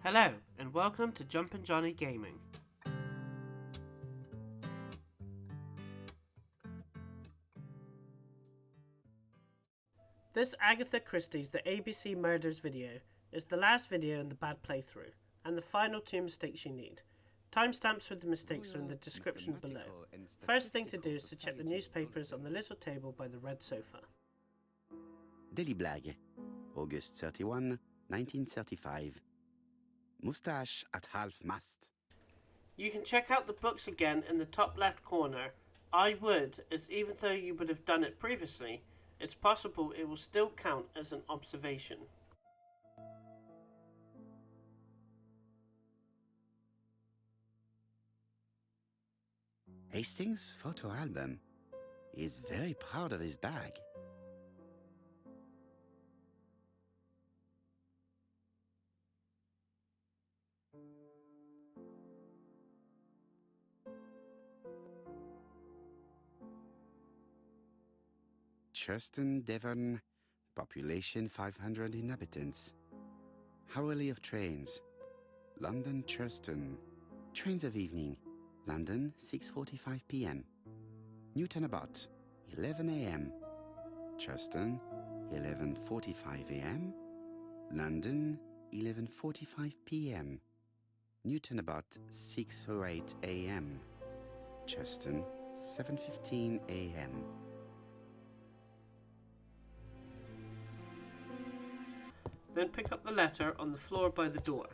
Hello, and welcome to Jumpin' Johnny Gaming. This Agatha Christie's The ABC Murders video is the last video in the bad playthrough, and the final 2 mistakes you need. Timestamps with the mistakes are in the description below. First thing to do is to check the newspapers on the little table by the red sofa. Daily Blag, August 31, 1935. Moustache at half-mast. You can check out the books again in the top left corner. I would, as even though you would have done it previously, it's possible it will still count as an observation. Hastings' photo album. He is very proud of his bag. Churston, Devon, population 500 inhabitants. Hourly of trains. London, Churston. Trains of evening. London, 6:45 p.m. Newton about 11 a.m. Churston, 11:45 a.m. London, 11:45 p.m. Newton about 6:08 a.m. Churston, 7:15 a.m. Then pick up the letter on the floor by the door.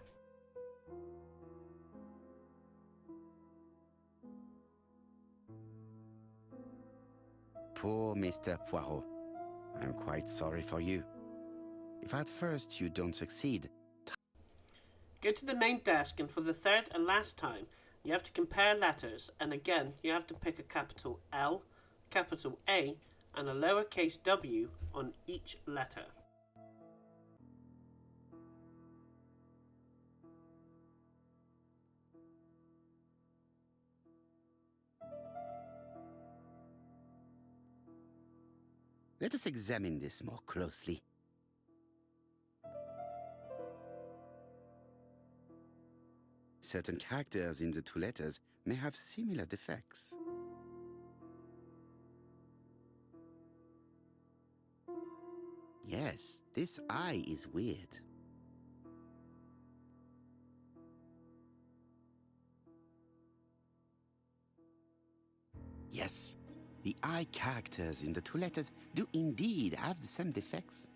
Poor Mr. Poirot. I'm quite sorry for you. If at first you don't succeed, Go to the main desk, and for the third and last time, you have to compare letters, and again, you have to pick a capital L, capital A, and a lowercase w on each letter. let us examine this more closely. Certain characters in the 2 letters may have similar defects. Yes, this I is weird. Yes, the I characters in the 2 letters do indeed have the same defects.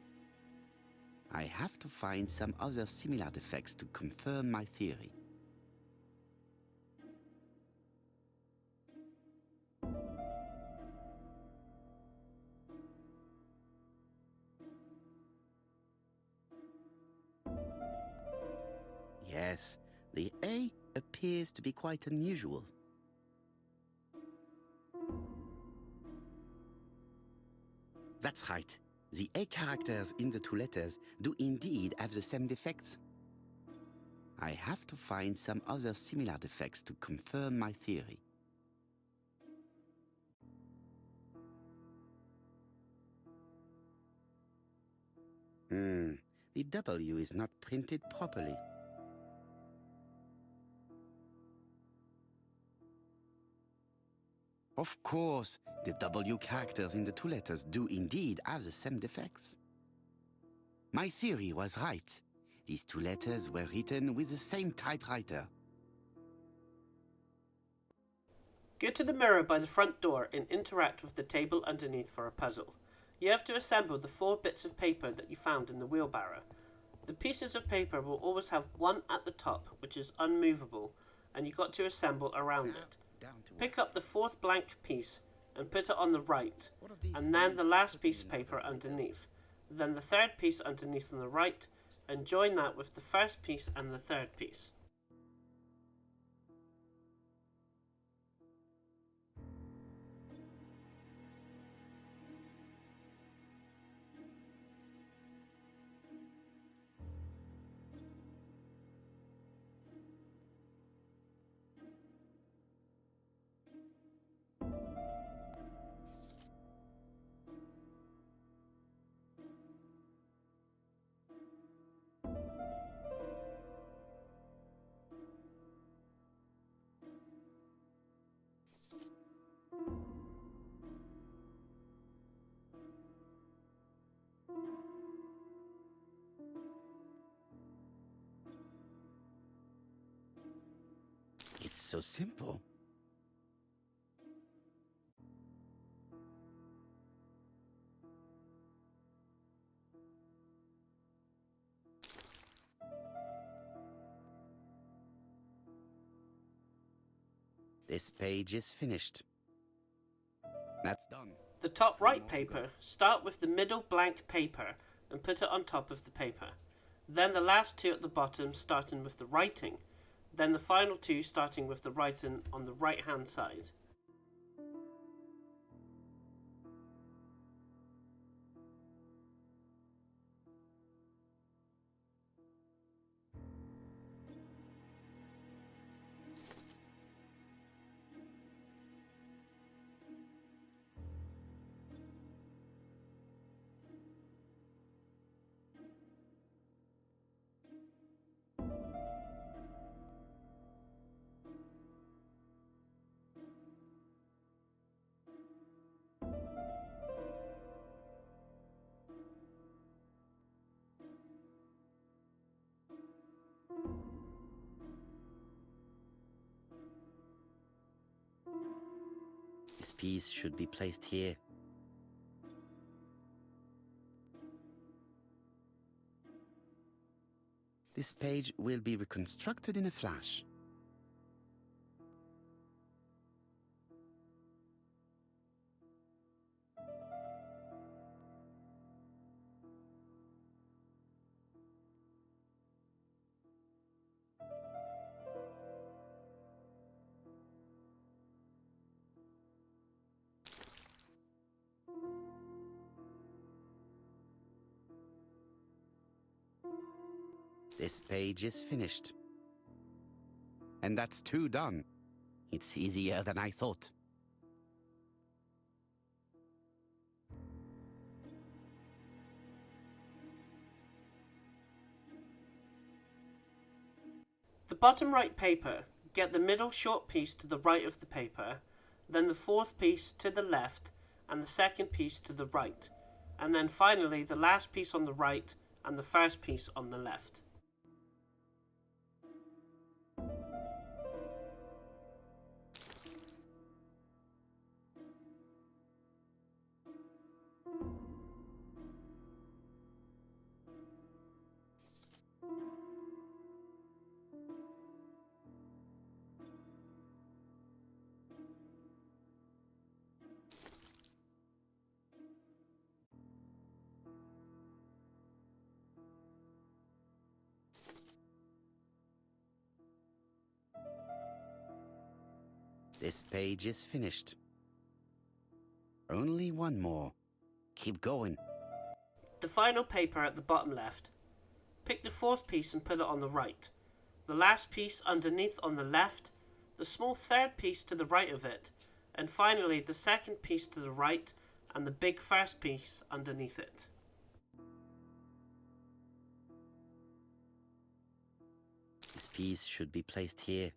I have to find some other similar defects to confirm my theory. Yes, the A appears to be quite unusual. That's right. The A characters in the 2 letters do indeed have the same defects. I have to find some other similar defects to confirm my theory. The W is not printed properly. Of course, the W characters in the 2 letters do indeed have the same defects. My theory was right. These 2 letters were written with the same typewriter. Go to the mirror by the front door and interact with the table underneath for a puzzle. You have to assemble the 4 bits of paper that you found in the wheelbarrow. The pieces of paper will always have one at the top, which is unmovable, and you've got to assemble around it. Pick up the 4th blank piece and put it on the right, and then the last piece of paper underneath. Then the 3rd piece underneath on the right, and join that with the 1st piece and the 3rd piece. so simple. This page is finished. That's done. The top right paper, start with the middle blank paper and put it on top of the paper. Then the last two at the bottom starting with the writing. Then the final two starting with the writing on the right hand side. This piece should be placed here. This page will be reconstructed in a flash. This page is finished. And that's two done. It's easier than I thought. The bottom right paper, get the middle short piece to the right of the paper, then the fourth piece to the left and the second piece to the right, and then finally the last piece on the right and the first piece on the left. This page is finished. Only one more. Keep going. The final paper at the bottom left. Pick the fourth piece and put it on the right. The last piece underneath on the left, the small third piece to the right of it, and finally the second piece to the right and the big first piece underneath it. This piece should be placed here.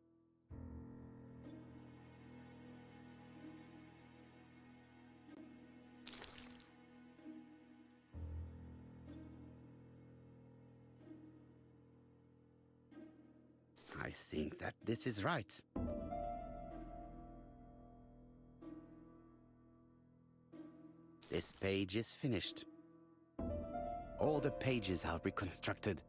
I think that this is right. This page is finished. All the pages are reconstructed.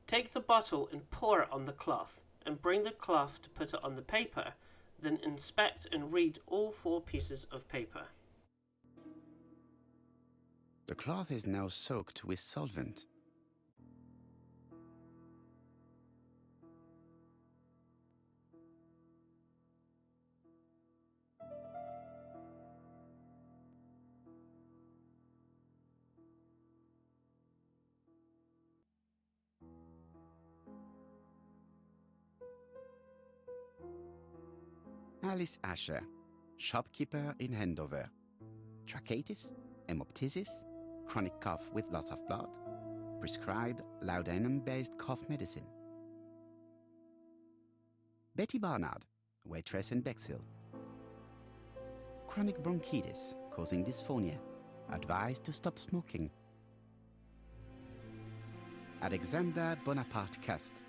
Take the bottle and pour it on the cloth, and bring the cloth to put it on the paper, then inspect and read all four pieces of paper. The cloth is now soaked with solvent. Alice Asher, shopkeeper in Andover. Tracheitis, hemoptysis, chronic cough with loss of blood. Prescribed laudanum-based cough medicine. Betty Barnard, waitress in Bexhill. Chronic bronchitis causing dysphonia. Advised to stop smoking. Alexander Bonaparte Cust.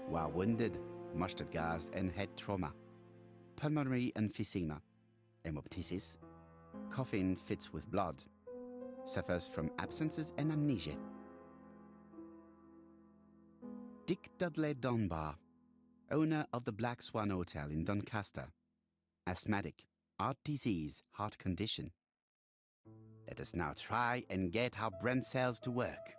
War wounded, mustard gas and head trauma. Pulmonary emphysema. Hemoptysis. Coughing fits with blood. Suffers from absences and amnesia. Dick Dudley Donbar, owner of the Black Swan Hotel in Doncaster. Asthmatic, heart disease, heart condition. Let us now try and get our brain cells to work.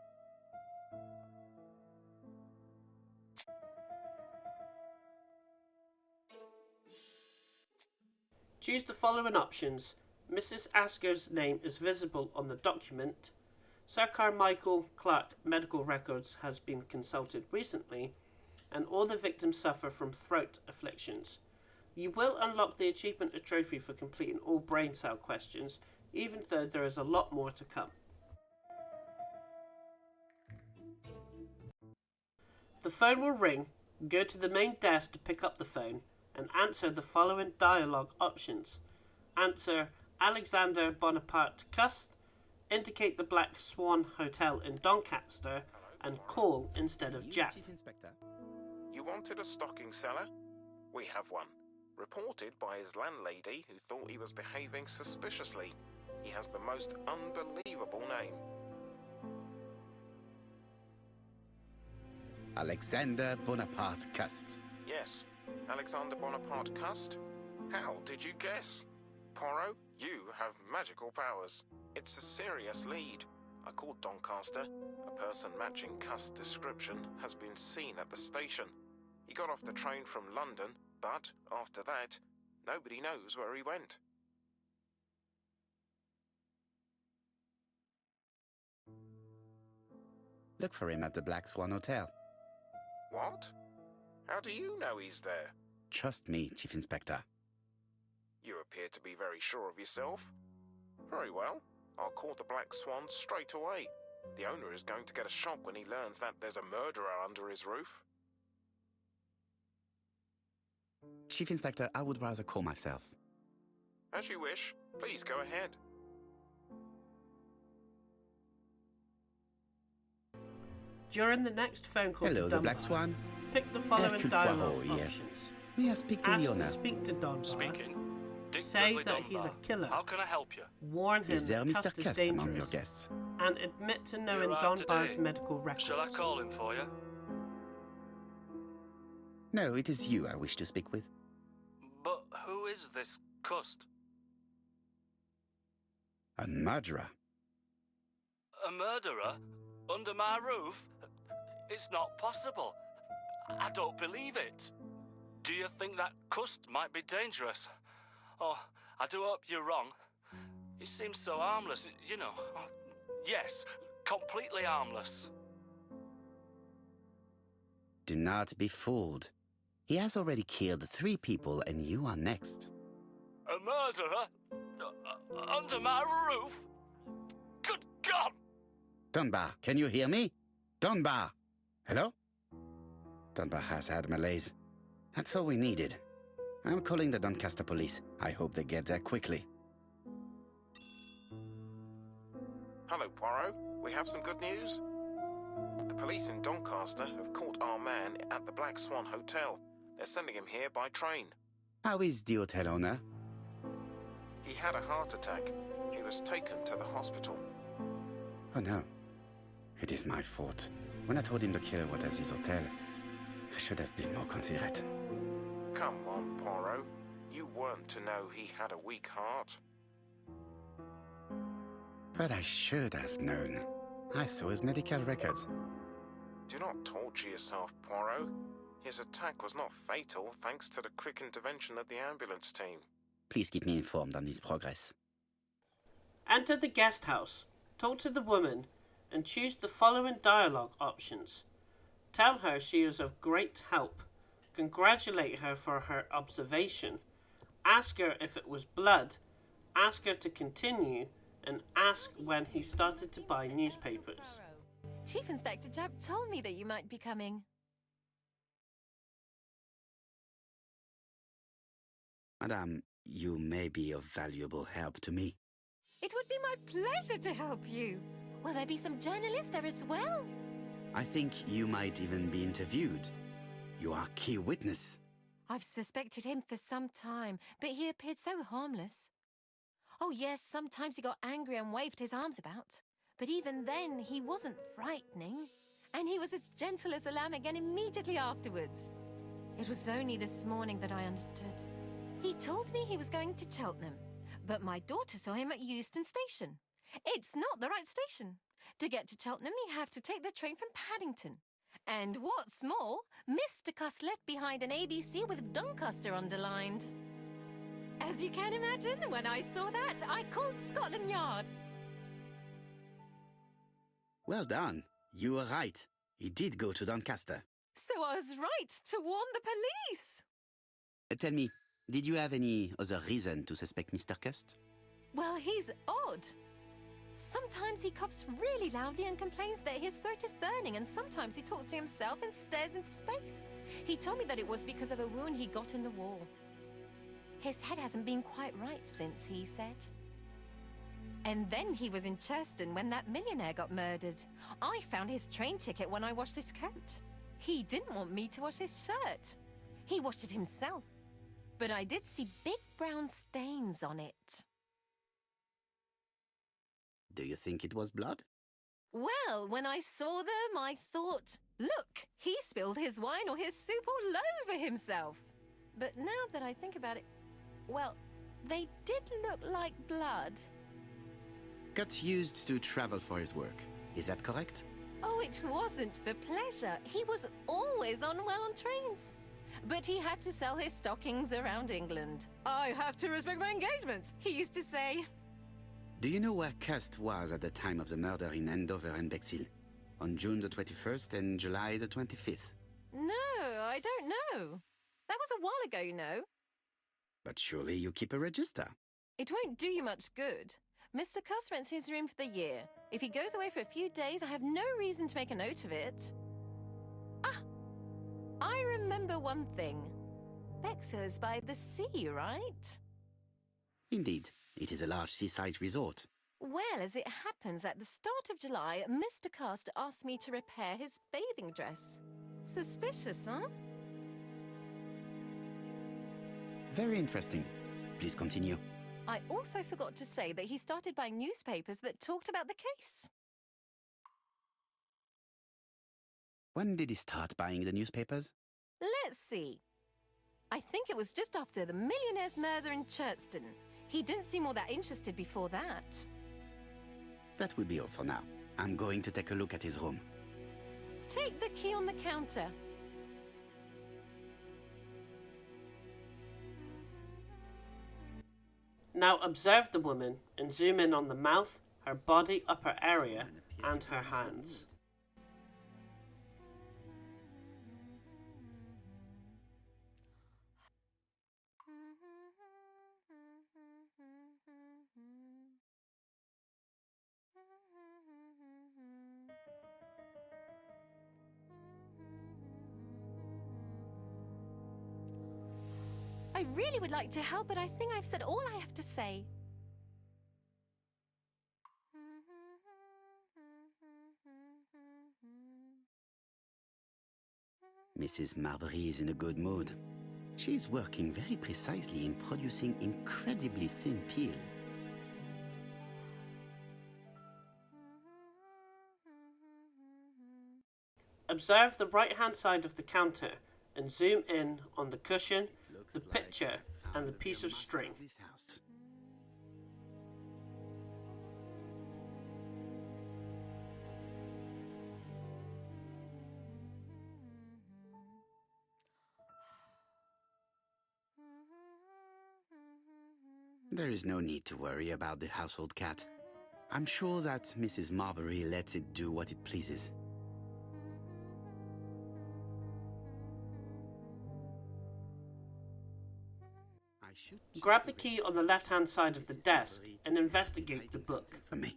Choose the following options. Mrs. Asker's name is visible on the document. Sir Carmichael Clark medical records has been consulted recently, and all the victims suffer from throat afflictions. You will unlock the achievement trophy for completing all brain cell questions, even though there is a lot more to come. The phone will ring. Go to the main desk to pick up the phone and answer the following dialogue options. Answer Alexander Bonaparte Cust, indicate the Black Swan Hotel in Doncaster, and call instead of Jack. Chief Inspector. You wanted a stocking seller? We have one. Reported by his landlady who thought he was behaving suspiciously. He has the most unbelievable name. Alexander Bonaparte Cust. Yes, Alexander Bonaparte Cust? How did you guess? Poirot, you have magical powers. It's a serious lead. I called Doncaster. A person matching Cust's description has been seen at the station. He got off the train from London, but after that, nobody knows where he went. Look for him at the Black Swan Hotel. What? How do you know he's there? Trust me, Chief Inspector. You appear to be very sure of yourself. Very well. I'll call the Black Swan straight away. The owner is going to get a shock when he learns that there's a murderer under his roof. Chief Inspector, I would rather call myself. As you wish. Please go ahead. During the next phone call Hello, to the Dunbar, Black Swan. pick the following Hercule dialogue Poirot here. options. May I speak to the Ask owner? to speak to Dunbar. Speaking. Dick Say Dudley that he's a Dunbar. killer. How can I help you? Warn him Is there that Mr. Cust is Cust among your dangerous, guests? and admit to knowing You're right Dunbar's today. medical records. Shall I call him for you? No, it is you I wish to speak with. But who is this Cust? A murderer. A murderer? Under my roof? It's not possible. I don't believe it. Do you think that Cust might be dangerous? Oh, I do hope you're wrong. He seems so harmless, you know. Yes, completely harmless. Do not be fooled. He has already killed 3 people and you are next. A murderer? Under my roof? Good God! Dunbar, can you hear me? Dunbar! Hello? Dunbar has had malaise. That's all we needed. I'm calling the Doncaster police. I hope they get there quickly. Hello, Poirot. We have some good news. The police in Doncaster have caught our man at the Black Swan Hotel. They're sending him here by train. How is the hotel owner? He had a heart attack. He was taken to the hospital. Oh no. It is my fault. When I told him the killer was at his hotel, I should have been more considerate. Come on, Poirot. You weren't to know he had a weak heart. But I should have known. I saw his medical records. Do not torture yourself, Poirot. His attack was not fatal thanks to the quick intervention of the ambulance team. Please keep me informed on his progress. Enter the guest house, talk to the woman, and choose the following dialogue options. Tell her she is of great help. Congratulate her for her observation. Ask her if it was blood. Ask her to continue, and ask when he started to buy newspapers. Chief Inspector Jupp told me that you might be coming. Madame, you may be of valuable help to me. It would be my pleasure to help you. Will there be some journalists there as well? I think you might even be interviewed. You are key witness. I've suspected him for some time, but he appeared so harmless. Oh yes, sometimes he got angry and waved his arms about. But even then, he wasn't frightening. And he was as gentle as a lamb again immediately afterwards. It was only this morning that I understood. He told me he was going to Cheltenham, but my daughter saw him at Euston Station. It's not the right station. To get to Cheltenham, you have to take the train from Paddington. And what's more, Mr. Cuss left behind an ABC with Doncaster underlined. As you can imagine, when I saw that, I called Scotland Yard. Well done. You were right. He did go to Doncaster. So I was right to warn the police. Tell me, did you have any other reason to suspect Mr. Cust? Well, he's odd. Sometimes he coughs really loudly and complains that his throat is burning, and sometimes he talks to himself and stares into space. He told me that it was because of a wound he got in the war. His head hasn't been quite right since, he said. And then he was in Churston when that millionaire got murdered. I found his train ticket when I washed his coat. He didn't want me to wash his shirt. He washed it himself. But I did see big brown stains on it. Do you think it was blood? Well, when I saw them, I thought, look, he spilled his wine or his soup all over himself. But now that I think about it, well, they did look like blood. Cust used to travel for his work. Is that correct? Oh, it wasn't for pleasure. He was always unwell on trains. But he had to sell his stockings around England. I have to respect my engagements, he used to say. Do you know where Cust was at the time of the murder in Andover and Bexhill? On June the 21st and July the 25th? No, I don't know. That was a while ago, you know. But surely you keep a register. It won't do you much good. Mr. Cuss rents his room for the year. If he goes away for a few days, I have no reason to make a note of it. Ah! I remember one thing. Bexhill's by the sea, right? Indeed, it is a large seaside resort. Well, as it happens, at the start of July, Mr. Cust asked me to repair his bathing dress. Suspicious, huh? Very interesting. Please continue. I also forgot to say that he started buying newspapers that talked about the case. When did he start buying the newspapers? Let's see. I think it was just after the millionaire's murder in Churston. He didn't seem all that interested before that. That will be all for now. I'm going to take a look at his room. Take the key on the counter. Now observe the woman and zoom in on the mouth, her body upper area, and her hands. I really would like to help, but I think I've said all I have to say. Mrs. Marbury is in a good mood. She's working very precisely in producing incredibly thin peel. Observe the right-hand side of the counter and zoom in on the cushion, the picture, and the piece of string. There is no need to worry about the household cat. I'm sure that Mrs. Marbury lets it do what it pleases. Grab the key on the left-hand side of the desk and investigate the book. For me.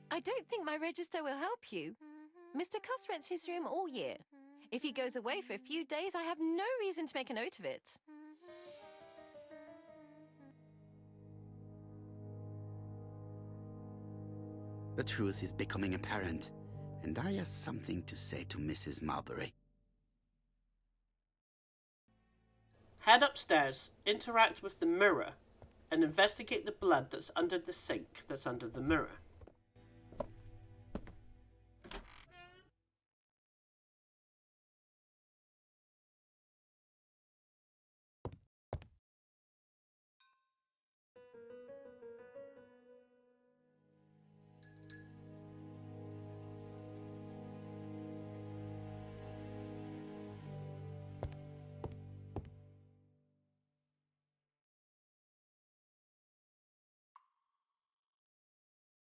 I don't think my register will help you. Mr. Cuss rents his room all year. If he goes away for a few days, I have no reason to make a note of it. The truth is becoming apparent, and I have something to say to Mrs. Marbury. Head upstairs, interact with the mirror, and investigate the blood that's under the sink that's under the mirror.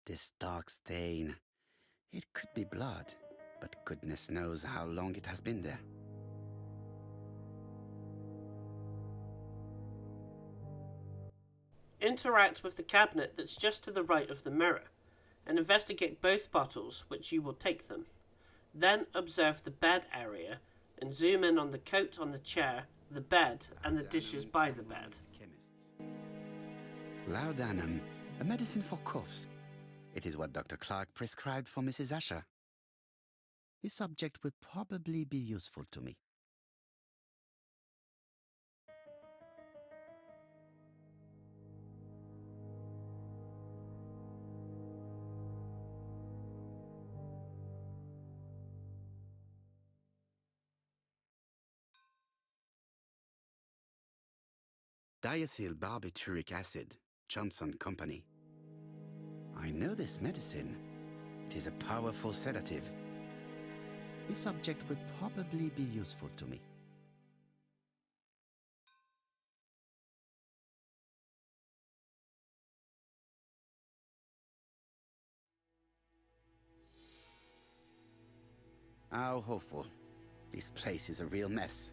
This dark stain. It could be blood, but goodness knows how long it has been there. Interact with the cabinet that's just to the right of the mirror, and investigate both bottles, which you will take them. Then observe the bed area, and zoom in on the coat on the chair, the bed, and the dishes by the bed. Laudanum, a medicine for coughs. It is what Dr. Clark prescribed for Mrs. Asher. This subject will probably be useful to me. Diethyl barbituric acid, Johnson Company. I know this medicine. It is a powerful sedative. This subject would probably be useful to me. How hopeful. This place is a real mess.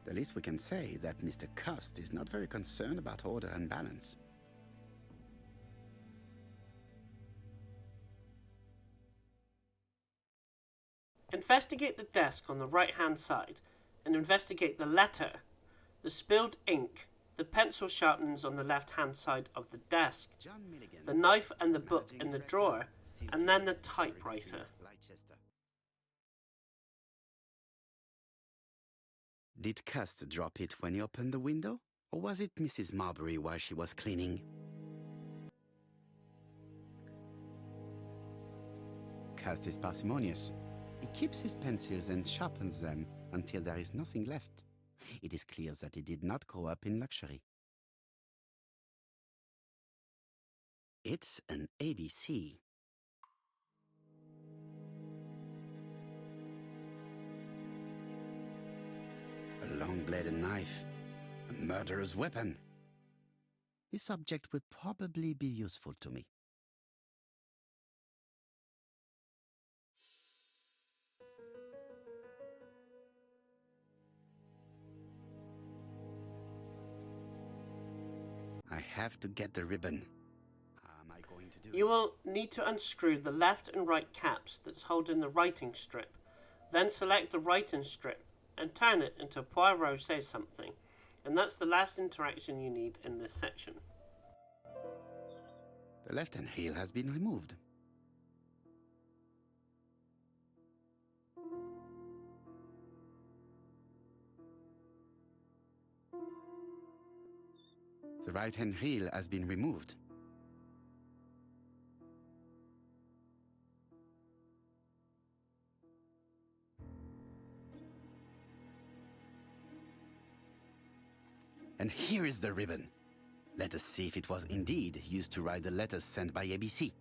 The least we can say that Mr. Cust is not very concerned about order and balance. Investigate the desk on the right-hand side, and investigate the letter, the spilled ink, the pencil sharpenings on the left-hand side of the desk, the knife and the book in the drawer, and then the typewriter. Did Cust drop it when he opened the window? Or was it Mrs. Marbury while she was cleaning? Cust is parsimonious. He keeps his pencils and sharpens them until there is nothing left. It is clear that he did not grow up in luxury. It's an ABC. A long-bladed knife. A murderer's weapon. This subject would probably be useful to me. I have to get the ribbon. How am I going to do You it? will need to unscrew the left and right caps that's holding the writing strip. Then select the writing strip and turn it until Poirot says something. And that's the last interaction you need in this section. The left-hand heel has been removed. The right-hand heel has been removed. And here is the ribbon. Let us see if it was indeed used to write the letters sent by ABC.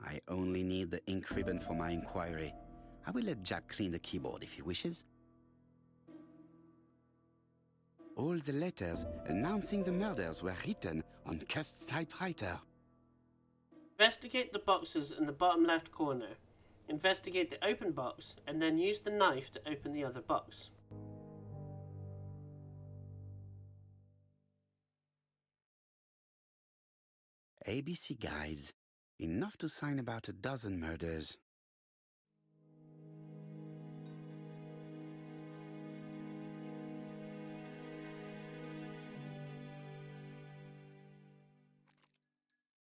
I only need the ink ribbon for my inquiry. I will let Jack clean the keyboard if he wishes. All the letters announcing the murders were written on Cust's typewriter. Investigate the boxes in the bottom left corner. Investigate the open box and then use the knife to open the other box. ABC guys, enough to sign about 12 murders.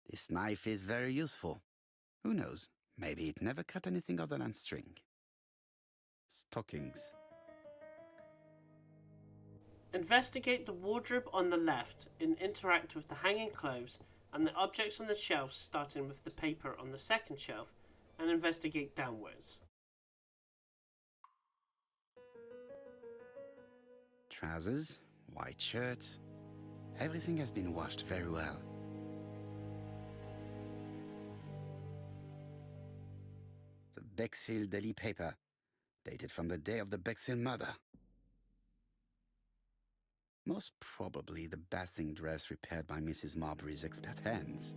This knife is very useful. Who knows, maybe it never cut anything other than string. Stockings. Investigate the wardrobe on the left and interact with the hanging clothes and the objects on the shelves, starting with the paper on the second shelf, and investigate downwards. Trousers, white shirts. Everything has been washed very well. The Bexhill daily paper, dated from the day of the Bexhill murder. Most probably the bathing dress repaired by Mrs. Marbury's expert hands.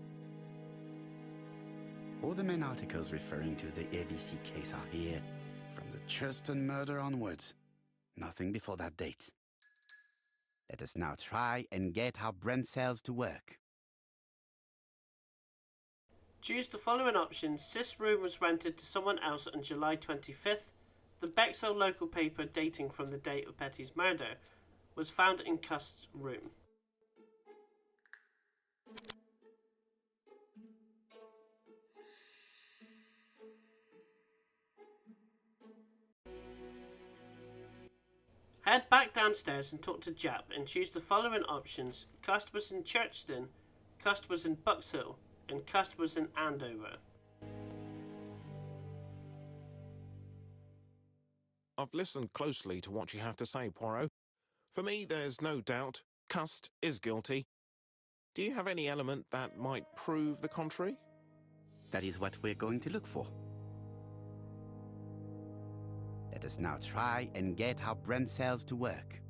All the main articles referring to the ABC case are here, from the Churston murder onwards. Nothing before that date. Let us now try and get our brain cells to work. Choose the following options. This room was rented to someone else on July 25th. The Bexhill local paper dating from the date of Betty's murder was found in Cust's room. Head back downstairs and talk to Jap and choose the following options. Cust was in Churchton, Cust was in Buxhill, and Cust was in Andover. I've listened closely to what you have to say, Poirot. For me, there's no doubt Cust is guilty. Do you have any element that might prove the contrary? That is what we're going to look for. Let us now try and get our brain cells to work.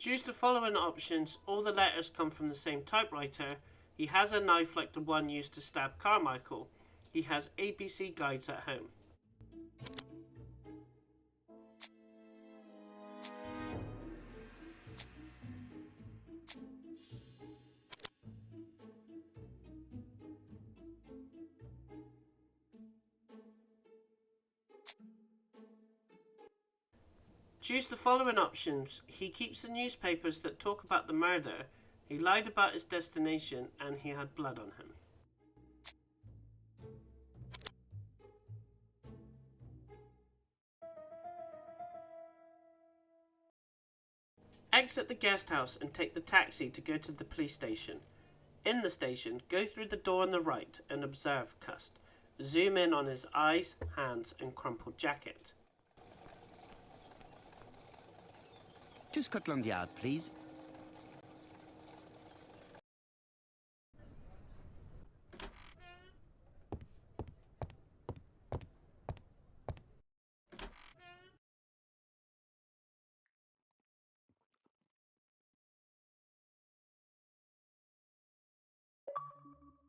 Choose the following options. All the letters come from the same typewriter. He has a knife like the one used to stab Carmichael. He has ABC guides at home. Choose the following options. He keeps the newspapers that talk about the murder. He lied about his destination and he had blood on him. Exit the guest house and take the taxi to go to the police station. In the station, go through the door on the right and observe Cust. Zoom in on his eyes, hands and crumpled jacket. To Scotland Yard, please.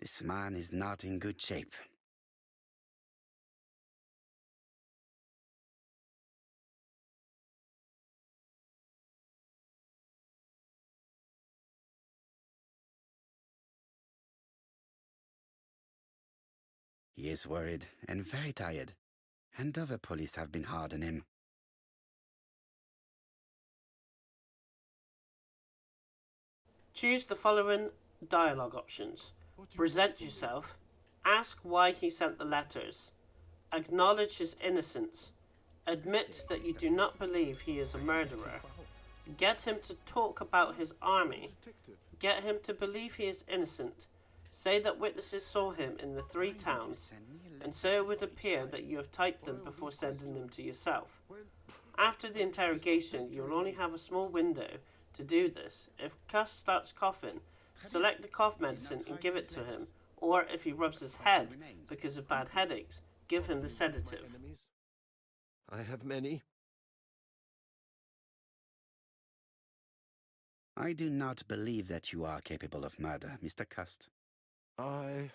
This man is not in good shape. He is worried and very tired. Andover police have been hard on him. Choose the following dialogue options. Present yourself. Ask why he sent the letters. Acknowledge his innocence. Admit that you do not believe he is a murderer. Get him to talk about his army. Get him to believe he is innocent. Say that witnesses saw him in the 3 towns, and so it would appear that you have typed them before sending them to yourself. After the interrogation, you will only have a small window to do this. If Cuss starts coughing, select the cough medicine and give it to him, or if he rubs his head because of bad headaches, give him the sedative. I have many. I do not believe that you are capable of murder, Mr. Cust. I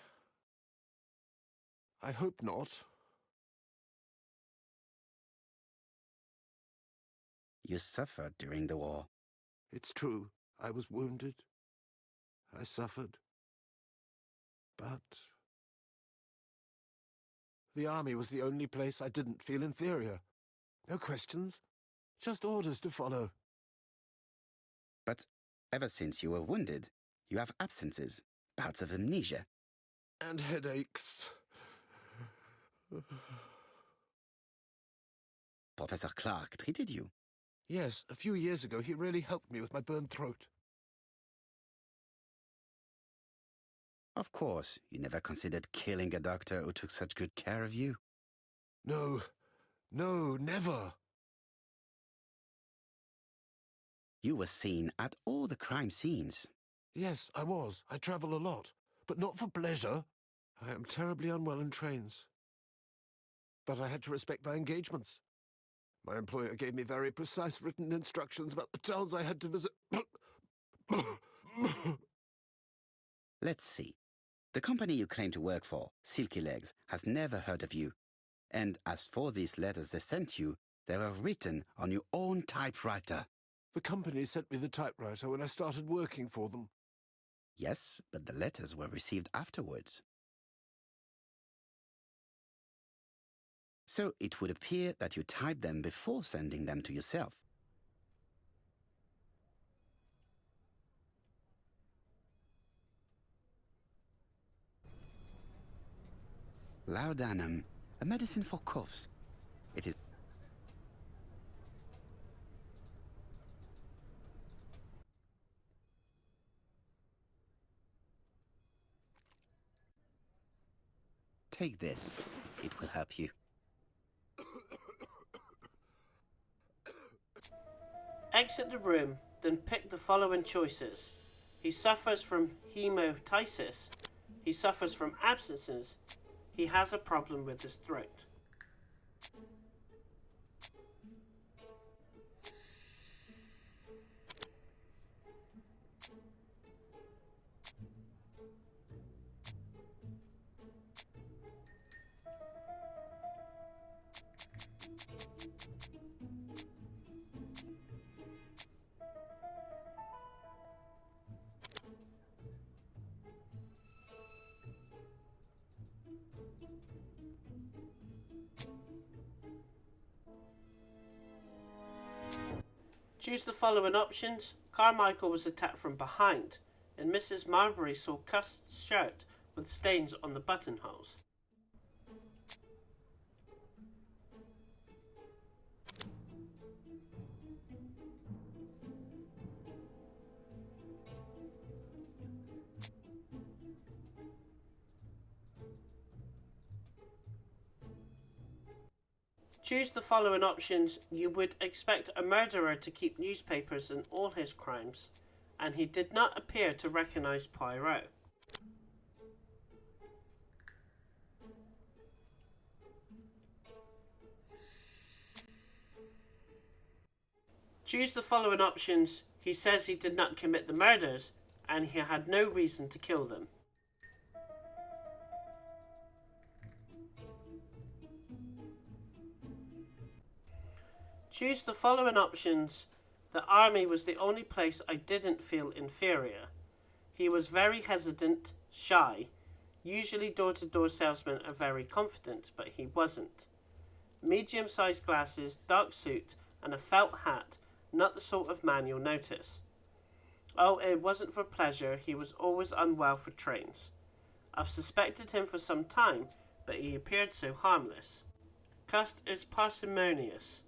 hope not. You suffered during the war. It's true. I was wounded. I suffered. But the army was the only place I didn't feel inferior. No questions. Just orders to follow. But ever since you were wounded, you have absences, bouts of amnesia. And headaches. Professor Clark treated you. Yes, a few years ago he really helped me with my burned throat. Of course, you never considered killing a doctor who took such good care of you. No, never. You were seen at all the crime scenes. Yes, I was. I travel a lot, but not for pleasure. I am terribly unwell in trains. But I had to respect my engagements. My employer gave me very precise written instructions about the towns I had to visit. Let's see. The company you claim to work for, Silky Legs, has never heard of you. And as for these letters they sent you, they were written on your own typewriter. The company sent me the typewriter when I started working for them. Yes, but the letters were received afterwards. So it would appear that you typed them before sending them to yourself. Laudanum, a medicine for coughs. It is... Take this. It will help you. Exit the room, then pick the following choices. He suffers from hemoptysis. He suffers from abscesses. He has a problem with his throat. Choose the following options. Carmichael was attacked from behind, and Mrs. Marbury saw Cust's shirt with stains on the buttonholes. Choose the following options. You would expect a murderer to keep newspapers in all his crimes, and he did not appear to recognize Poirot. Choose the following options. He says he did not commit the murders, and he had no reason to kill them. Choose the following options. The army was the only place I didn't feel inferior. He was very hesitant, shy. Usually door-to-door salesmen are very confident, but he wasn't. Medium-sized glasses, dark suit, and a felt hat, not the sort of man you'll notice. Oh, it wasn't for pleasure, he was always unwell for trains. I've suspected him for some time, but he appeared so harmless. Cust is parsimonious.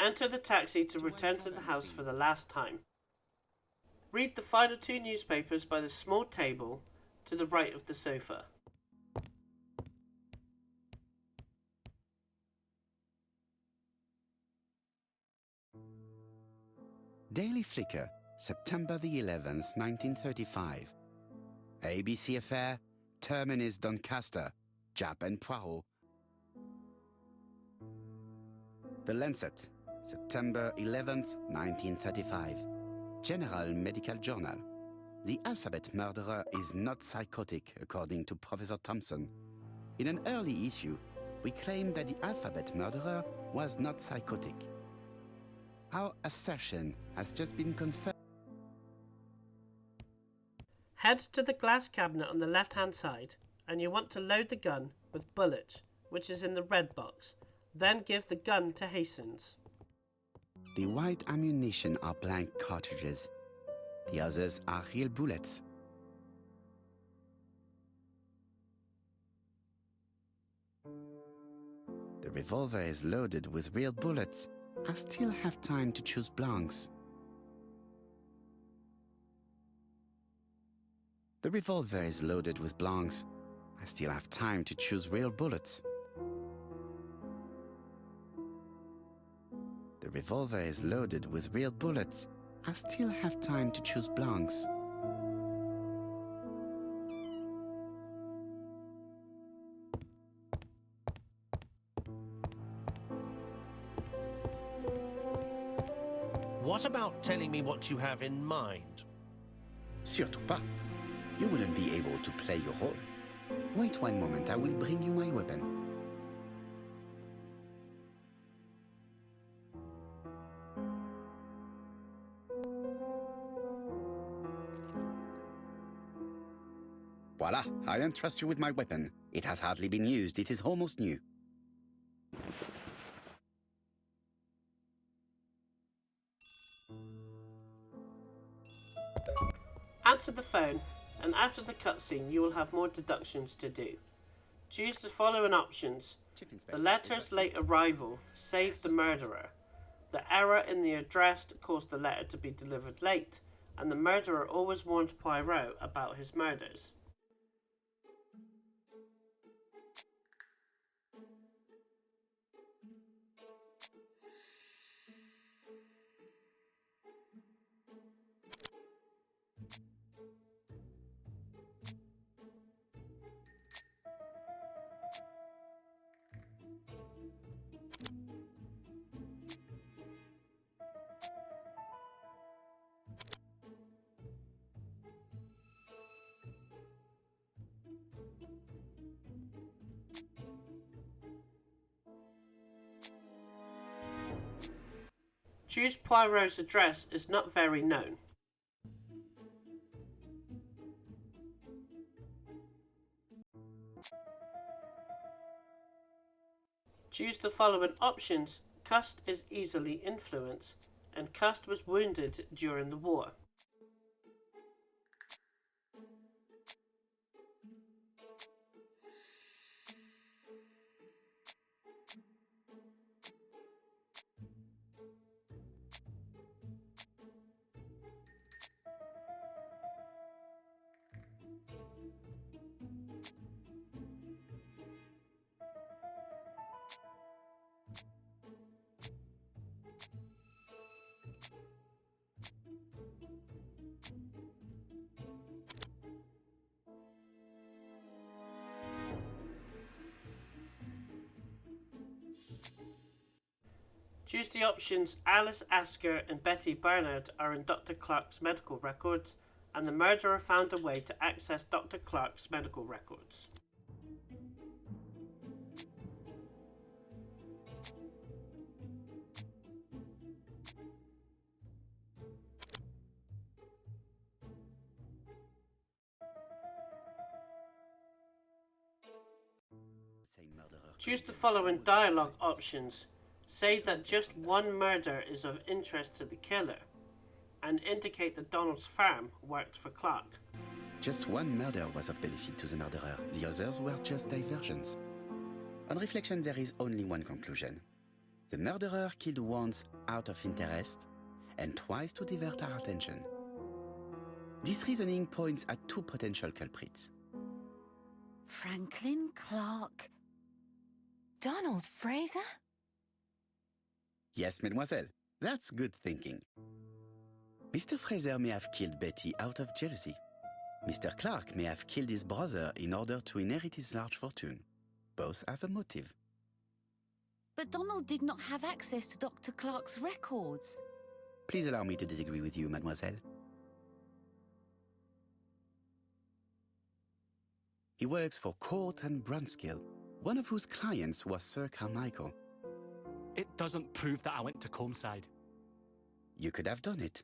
Enter the taxi to return to the house for the last time. Read the final 2 newspapers by the small table to the right of the sofa. Daily Flicker, September the 11th, 1935. ABC affair, Terminus Doncaster, Jap and Poirot. The Lancet, September 11th, 1935. General Medical Journal. The alphabet murderer is not psychotic, according to Professor Thompson. In an early issue, we claimed that the alphabet murderer was not psychotic. Our assertion has just been confirmed. Head to the glass cabinet on the left-hand side, and you want to load the gun with bullets, which is in the red box. Then give the gun to Hastings. The white ammunition are blank cartridges. The others are real bullets. The revolver is loaded with real bullets. I still have time to choose blanks. The revolver is loaded with blanks. I still have time to choose real bullets. The revolver is loaded with real bullets. I still have time to choose blanks. What about telling me what you have in mind? Surtout pas. You wouldn't be able to play your role. Wait one moment, I will bring you my weapon. Voila, I entrust you with my weapon. It has hardly been used, it is almost new. Answer the phone, and after the cutscene you will have more deductions to do. Choose the following options. The letter's late arrival saved the murderer. The error in the address caused the letter to be delivered late, and the murderer always warned Poirot about his murders. Choose Poirot's address is not very known. Choose the following options. Cust is easily influenced, and Cust was wounded during the war. Choose the options Alice Asker and Betty Bernard are in Dr. Clark's medical records, and the murderer found a way to access Dr. Clark's medical records. Choose the following dialogue options. Say that just one murder is of interest to the killer, and indicate that Donald's farm worked for Clark. Just one murder was of benefit to the murderer. The others were just diversions. On reflection, there is only one conclusion. The murderer killed once out of interest and twice to divert our attention. This reasoning points at two potential culprits. Franklin Clark. Donald Fraser? Yes, mademoiselle. That's good thinking. Mr. Fraser may have killed Betty out of jealousy. Mr. Clark may have killed his brother in order to inherit his large fortune. Both have a motive. But Donald did not have access to Dr. Clark's records. Please allow me to disagree with you, mademoiselle. He works for Court and Brunskill, one of whose clients was Sir Carmichael. It doesn't prove that I went to Comeside. You could have done it,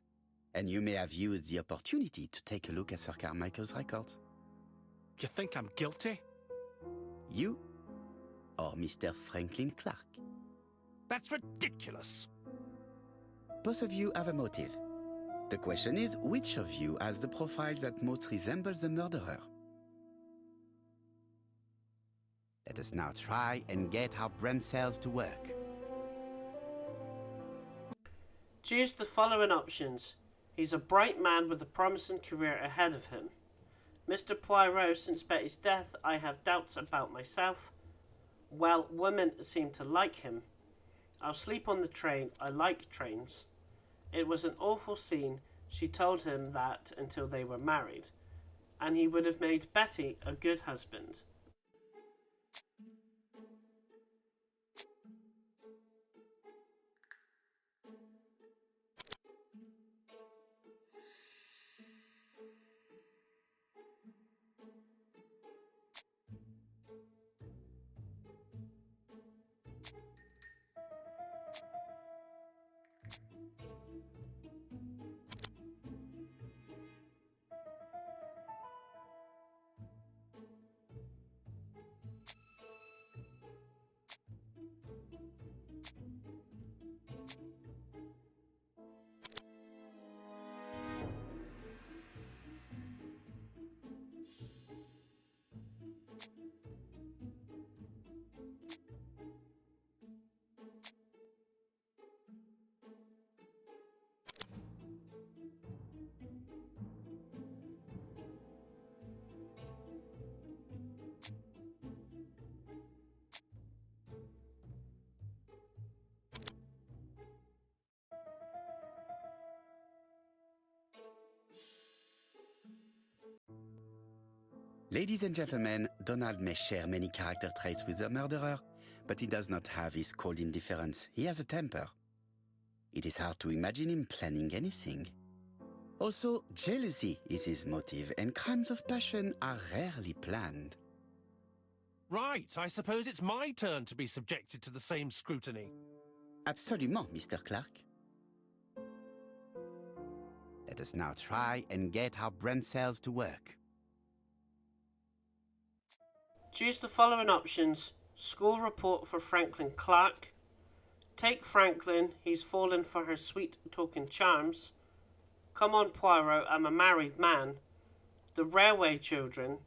and you may have used the opportunity to take a look at Sir Carmichael's records. You think I'm guilty? You or Mr. Franklin Clark? That's ridiculous. Both of you have a motive. The question is, which of you has the profile that most resembles the murderer? Let us now try and get our brain cells to work. Choose the following options. He's a bright man with a promising career ahead of him. Mr. Poirot, since Betty's death, I have doubts about myself. Well, women seem to like him. I'll sleep on the train. I like trains. It was an awful scene. She told him that until they were married. And he would have made Betty a good husband. Ladies and gentlemen, Donald may share many character traits with the murderer, but he does not have his cold indifference. He has a temper. It is hard to imagine him planning anything. Also, jealousy is his motive, and crimes of passion are rarely planned. Right, I suppose it's my turn to be subjected to the same scrutiny. Absolument, Mr. Clark. Let us now try and get our brain cells to work. Choose the following options. School report for Franklin Clark. Take Franklin, he's fallen for her sweet-talking charms. Come on, Poirot, I'm a married man. The railway children.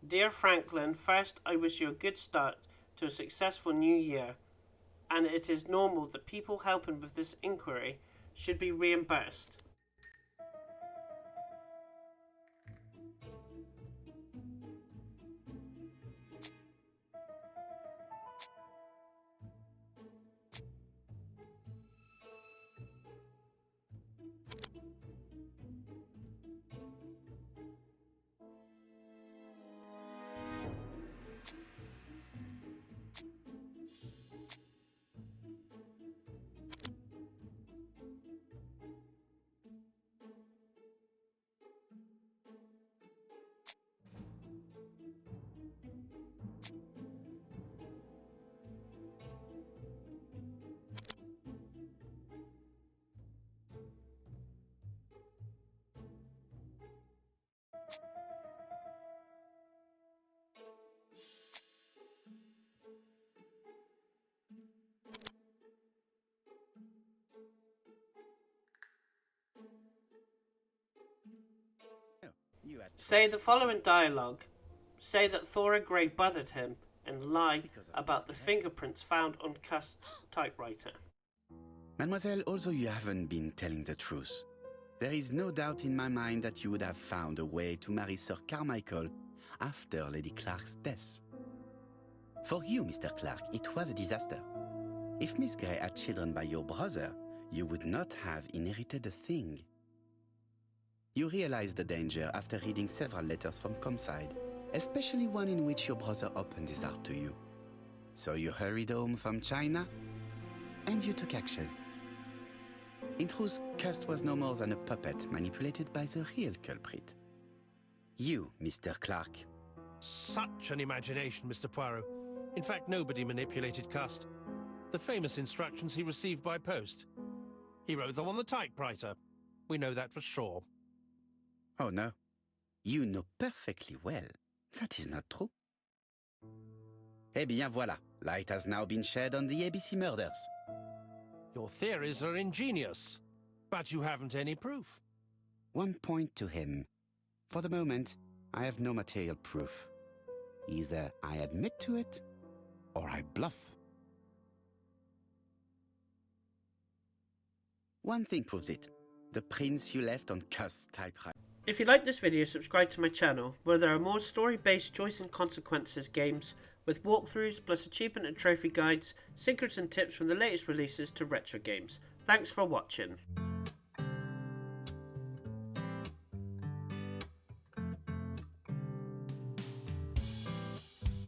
Dear Franklin, first I wish you a good start to a successful new year, and it is normal that people helping with this inquiry should be reimbursed. Say the following dialogue. Say that Thora Grey bothered him and lie about the fingerprints found on Cust's typewriter. Mademoiselle, although you haven't been telling the truth, there is no doubt in my mind that you would have found a way to marry Sir Carmichael after Lady Clark's death. For you, Mr. Clark, it was a disaster. If Miss Grey had children by your brother, you would not have inherited a thing. You realized the danger after reading several letters from Comside, especially one in which your brother opened his heart to you. So you hurried home from China, and you took action. In truth, Cust was no more than a puppet manipulated by the real culprit. You, Mr. Clark. Such an imagination, Mr. Poirot. In fact, nobody manipulated Cust. The famous instructions he received by post. He wrote them on the typewriter. We know that for sure. Oh no, you know perfectly well. That is not true. Eh bien voilà, light has now been shed on the ABC murders. Your theories are ingenious, but you haven't any proof. One point to him. For the moment, I have no material proof. Either I admit to it, or I bluff. One thing proves it. The prints you left on Cust's typewriter. If you like this video, subscribe to my channel, where there are more story-based choice and consequences games, with walkthroughs plus achievement and trophy guides, secrets and tips from the latest releases to retro games. Thanks for watching.